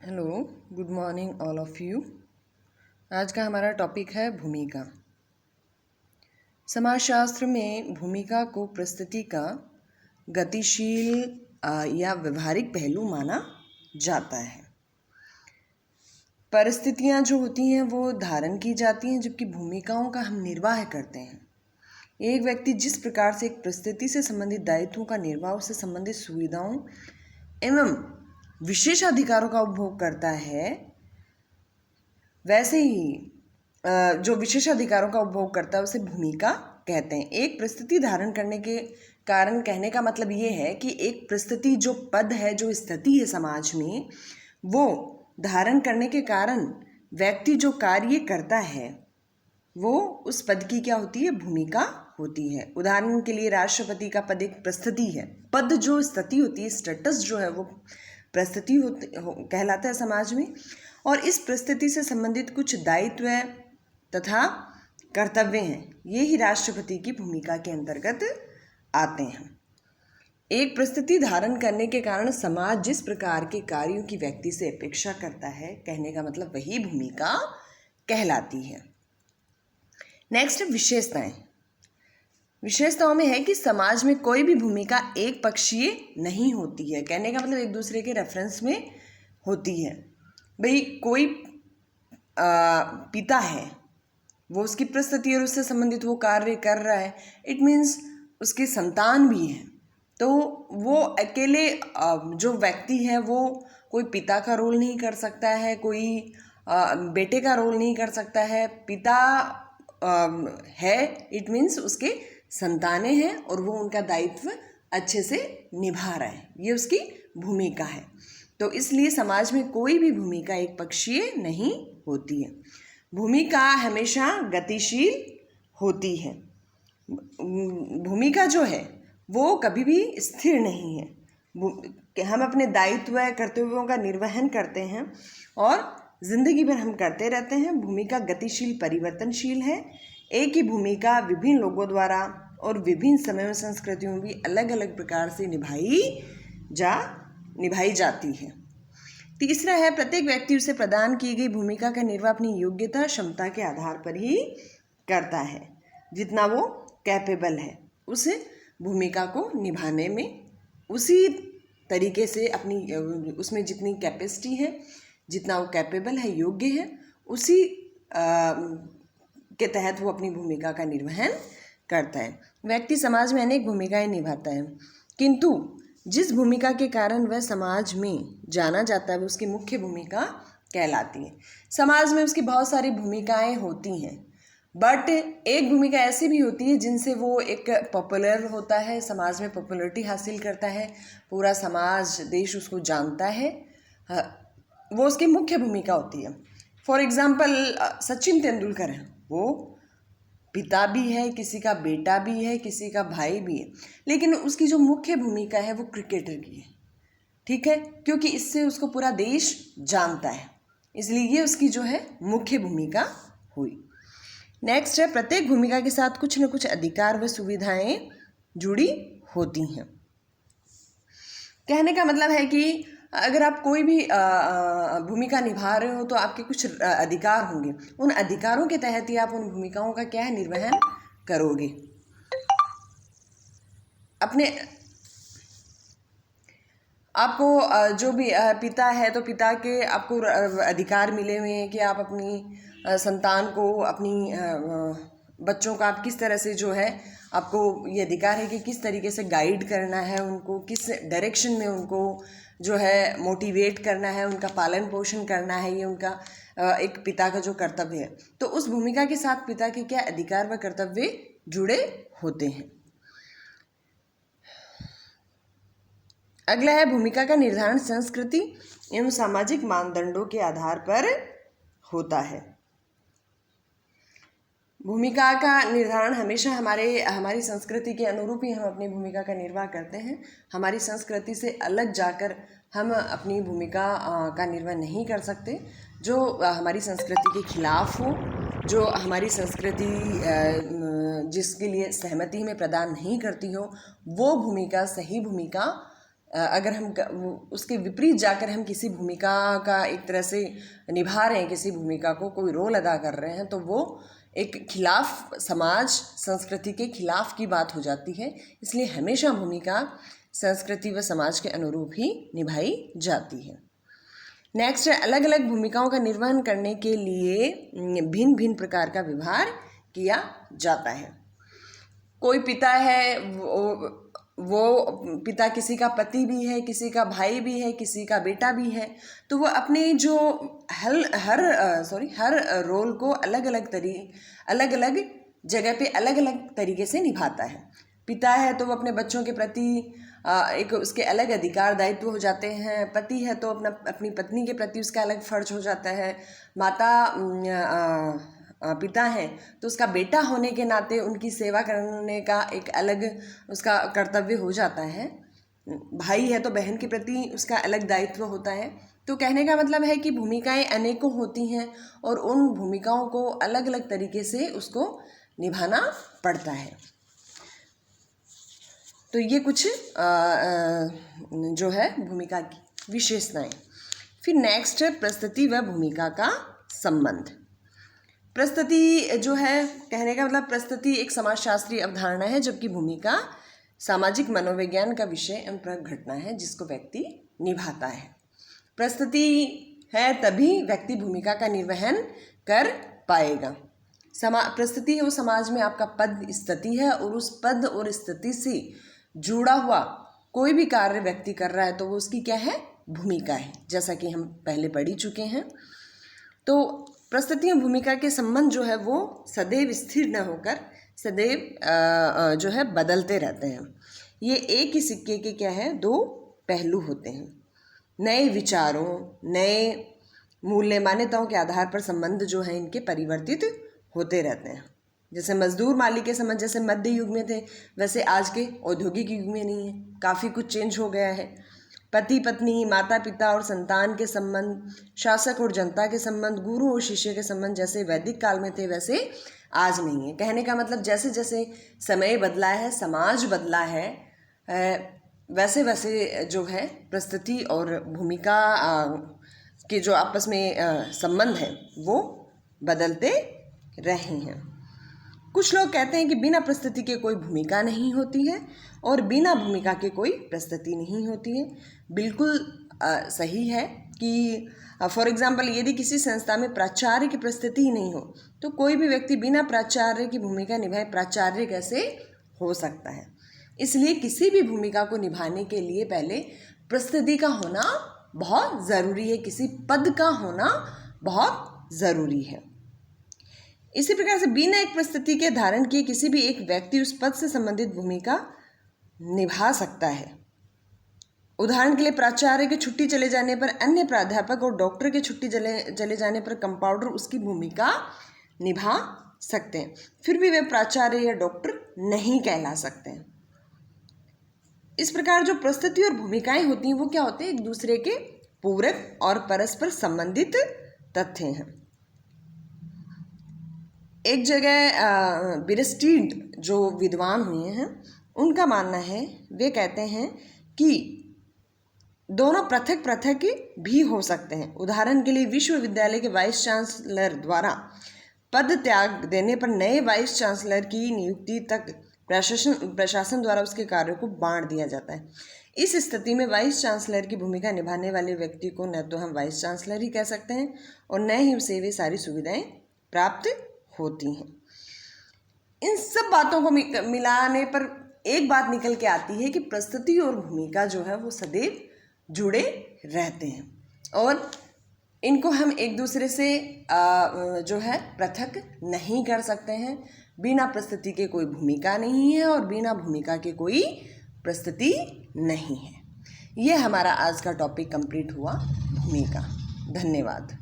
Hello, good morning all of you. आज का हमारा टॉपिक है भूमिका। समाजशास्त्र में भूमिका को प्रस्तुति का गतिशील या व्यवहारिक पहलू माना जाता है। परिस्थितियाँ जो होती हैं वो धारण की जाती हैं, जबकि भूमिकाओं का हम निर्वाह करते हैं। एक व्यक्ति जिस प्रकार से एक परिस्थिति से संबंधित दायित्वों का निर्वाह से संबंधित सुविधाओं एवं विशेष अधिकारों का उपभोग करता है, वैसे ही जो विशेष अधिकारों का उपभोग करता है उसे भूमिका कहते हैं। एक परिस्थिति धारण करने के कारण कहने का मतलब ये है कि एक परिस्थिति जो पद है, जो स्थिति है समाज में, वो धारण करने के कारण व्यक्ति जो कार्य करता है वो उस पद की क्या होती है, भूमिका होती है। उदाहरण के लिए राष्ट्रपति का पद एक परिस्थिति है। पद जो स्थिति होती है, स्टेटस जो है वो परिस्थिति कहलाता है समाज में। और इस परिस्थिति से संबंधित कुछ दायित्व तथा कर्तव्य हैं, ये ही राष्ट्रपति की भूमिका के अंतर्गत आते हैं। एक परिस्थिति धारण करने के कारण समाज जिस प्रकार के कार्यों की व्यक्ति से अपेक्षा करता है, कहने का मतलब वही भूमिका कहलाती है। नेक्स्ट, विशेषताएं। विशेषताओं में है कि समाज में कोई भी भूमिका एक पक्षीय नहीं होती है, कहने का मतलब एक दूसरे के रेफरेंस में होती है। भाई कोई पिता है, वो उसकी परिस्थिति और उससे संबंधित वो कार्य कर रहा है, इट मीन्स उसकी संतान भी है, तो वो अकेले जो व्यक्ति है वो कोई पिता का रोल नहीं कर सकता है, कोई बेटे का रोल नहीं कर सकता है। पिता है, इट मीन्स उसके संतानें हैं और वो उनका दायित्व अच्छे से निभा रहा है, ये उसकी भूमिका है। तो इसलिए समाज में कोई भी भूमिका एक पक्षीय नहीं होती है। भूमिका हमेशा गतिशील होती है। भूमिका जो है वो कभी भी स्थिर नहीं है। हम अपने दायित्व कर्तव्यों का निर्वहन करते हैं और जिंदगी भर हम करते रहते हैं। भूमिका गतिशील, परिवर्तनशील है। एक ही भूमिका विभिन्न लोगों द्वारा और विभिन्न समयों संस्कृतियों में भी अलग अलग प्रकार से निभाई जाती है। तीसरा है, प्रत्येक व्यक्ति उसे प्रदान की गई भूमिका का निर्वाह अपनी योग्यता क्षमता के आधार पर ही करता है। जितना वो कैपेबल है उस भूमिका को निभाने में, उसी तरीके से अपनी उसमें जितनी कैपेसिटी है, जितना वो कैपेबल है, योग्य है, उसी के तहत वो अपनी भूमिका का निर्वहन करता है। व्यक्ति समाज में अनेक भूमिकाएं निभाता है, किंतु जिस भूमिका के कारण वह समाज में जाना जाता है वो उसकी मुख्य भूमिका कहलाती है। समाज में उसकी बहुत सारी भूमिकाएं होती हैं, बट एक भूमिका ऐसी भी होती है जिनसे वो एक पॉपुलर होता है, समाज में पॉपुलरिटी हासिल करता है, पूरा समाज देश उसको जानता है, वो उसकी मुख्य भूमिका होती है। फॉर एग्जाम्पल सचिन तेंदुलकर है, वो पिता भी है, किसी का बेटा भी है, किसी का भाई भी है, लेकिन उसकी जो मुख्य भूमिका है वो क्रिकेटर की है। ठीक है, क्योंकि इससे उसको पूरा देश जानता है, इसलिए ये उसकी जो है मुख्य भूमिका हुई। नेक्स्ट है, प्रत्येक भूमिका के साथ कुछ न कुछ अधिकार व सुविधाएं जुड़ी होती हैं। कहने का मतलब है कि अगर आप कोई भी भूमिका निभा रहे हो तो आपके कुछ अधिकार होंगे, उन अधिकारों के तहत ही आप उन भूमिकाओं का क्या है, निर्वहन करोगे। अपने आपको जो भी पिता है तो पिता के आपको अधिकार मिले हुए हैं कि आप अपनी संतान को, अपनी बच्चों का आप किस तरह से जो है, आपको ये अधिकार है कि किस तरीके से गाइड करना है उनको, किस डायरेक्शन में उनको जो है मोटिवेट करना है, उनका पालन पोषण करना है, ये उनका एक पिता का जो कर्तव्य है। तो उस भूमिका के साथ पिता के क्या अधिकार व कर्तव्य जुड़े होते हैं। अगला है, भूमिका का निर्धारण संस्कृति एवं सामाजिक मानदंडों के आधार पर होता है। भूमिका का निर्धारण हमेशा हमारी संस्कृति के अनुरूप ही हम अपनी भूमिका का निर्वाह करते हैं। हमारी संस्कृति से अलग जाकर हम अपनी भूमिका का निर्वाह नहीं कर सकते। जो हमारी संस्कृति के खिलाफ हो, जो हमारी संस्कृति जिसके लिए सहमति में प्रदान नहीं करती हो, वो भूमिका सही भूमिका अगर हम उसके विपरीत जाकर हम किसी भूमिका का एक तरह से निभा रहे हैं, किसी भूमिका को कोई रोल अदा कर रहे हैं, तो वो एक खिलाफ, समाज संस्कृति के खिलाफ की बात हो जाती है। इसलिए हमेशा भूमिका संस्कृति व समाज के अनुरूप ही निभाई जाती है। नेक्स्ट है, अलग अलग भूमिकाओं का निर्वहन करने के लिए भिन्न भिन्न प्रकार का व्यवहार किया जाता है। कोई पिता है, वो पिता किसी का पति भी है, किसी का भाई भी है, किसी का बेटा भी है, तो वो अपने जो हर रोल को अलग अलग जगह पे अलग अलग तरीके से निभाता है। पिता है तो वो अपने बच्चों के प्रति एक उसके अलग अधिकार दायित्व हो जाते हैं। पति है तो अपनी पत्नी के प्रति उसका अलग फर्ज हो जाता है। पिता है तो उसका बेटा होने के नाते उनकी सेवा करने का एक अलग उसका कर्तव्य हो जाता है। भाई है तो बहन के प्रति उसका अलग दायित्व होता है। तो कहने का मतलब है कि भूमिकाएं अनेकों होती हैं और उन भूमिकाओं को अलग अलग तरीके से उसको निभाना पड़ता है। तो ये कुछ जो है भूमिका की विशेषताएं। फिर नेक्स्ट है प्रस्तुति व भूमिका का संबंध। प्रस्तुति जो है, कहने का मतलब प्रस्तुति एक समाजशास्त्रीय अवधारणा है, जबकि भूमिका सामाजिक मनोविज्ञान का विषय एवं घटना है जिसको व्यक्ति निभाता है। प्रस्तुति है तभी व्यक्ति भूमिका का निर्वहन कर पाएगा। प्रस्तुति है वो समाज में आपका पद स्थिति है और उस पद और स्थिति से जुड़ा हुआ कोई भी कार्य व्यक्ति कर रहा है तो वो उसकी क्या है, भूमिका है, जैसा कि हम पहले पढ़ ही चुके हैं। तो प्रस्तुति और भूमिका के संबंध जो है वो सदैव स्थिर न होकर सदैव जो है बदलते रहते हैं। ये एक ही सिक्के के क्या है, दो पहलू होते हैं। नए विचारों, नए मूल्य मान्यताओं के आधार पर संबंध जो है इनके परिवर्तित होते रहते हैं। जैसे मजदूर मालिक के संबंध जैसे मध्य युग में थे, वैसे आज के औद्योगिक युग में नहीं है, काफ़ी कुछ चेंज हो गया है। पति पत्नी, माता पिता और संतान के संबंध, शासक और जनता के संबंध, गुरु और शिष्य के संबंध जैसे वैदिक काल में थे वैसे आज नहीं है। कहने का मतलब जैसे जैसे समय बदला है, समाज बदला है, वैसे वैसे जो है प्रस्तुति और भूमिका के जो आपस में संबंध है वो बदलते रहे हैं। कुछ लोग कहते हैं कि बिना प्रस्तुति के कोई भूमिका नहीं होती है और बिना भूमिका के कोई प्रस्तुति नहीं होती है। बिल्कुल सही है कि फॉर एग्जाम्पल यदि किसी संस्था में प्राचार्य की प्रस्तुति ही नहीं हो तो कोई भी व्यक्ति बिना प्राचार्य की भूमिका निभाए प्राचार्य कैसे हो सकता है। इसलिए किसी भी भूमिका को निभाने के लिए पहले प्रस्तुति का होना बहुत ज़रूरी है, किसी पद का होना बहुत ज़रूरी है। इसी प्रकार से बिना एक प्रस्तुति के धारण किए किसी भी एक व्यक्ति उस पद से संबंधित भूमिका निभा सकता है। उदाहरण के लिए प्राचार्य की छुट्टी चले जाने पर अन्य प्राध्यापक और डॉक्टर की छुट्टी चले जाने पर कंपाउंडर उसकी भूमिका निभा सकते हैं, फिर भी वे प्राचार्य या डॉक्टर नहीं कहला सकते हैं। इस प्रकार जो प्रस्तुति और भूमिकाएं होती हैं वो क्या होते हैं, एक दूसरे के पूरक और परस्पर संबंधित तथ्य हैं। एक जगह बिरस्टीड जो विद्वान हुए हैं उनका मानना है, वे कहते हैं कि दोनों पृथक पृथक भी हो सकते हैं। उदाहरण के लिए विश्वविद्यालय के वाइस चांसलर द्वारा पद त्याग देने पर नए वाइस चांसलर की नियुक्ति तक प्रशासन द्वारा उसके कार्यों को बांट दिया जाता है। इस स्थिति में वाइस चांसलर की भूमिका निभाने वाले व्यक्ति को न तो हम वाइस चांसलर ही कह सकते हैं और न ही उसे वे सारी सुविधाएं प्राप्त होती हैं। इन सब बातों को मिलाने पर एक बात निकल के आती है कि प्रस्तुति और भूमिका जो है वो सदैव जुड़े रहते हैं और इनको हम एक दूसरे से जो है पृथक नहीं कर सकते हैं। बिना प्रस्तुति के कोई भूमिका नहीं है और बिना भूमिका के कोई प्रस्तुति नहीं है। ये हमारा आज का टॉपिक कंप्लीट हुआ, भूमिका। धन्यवाद।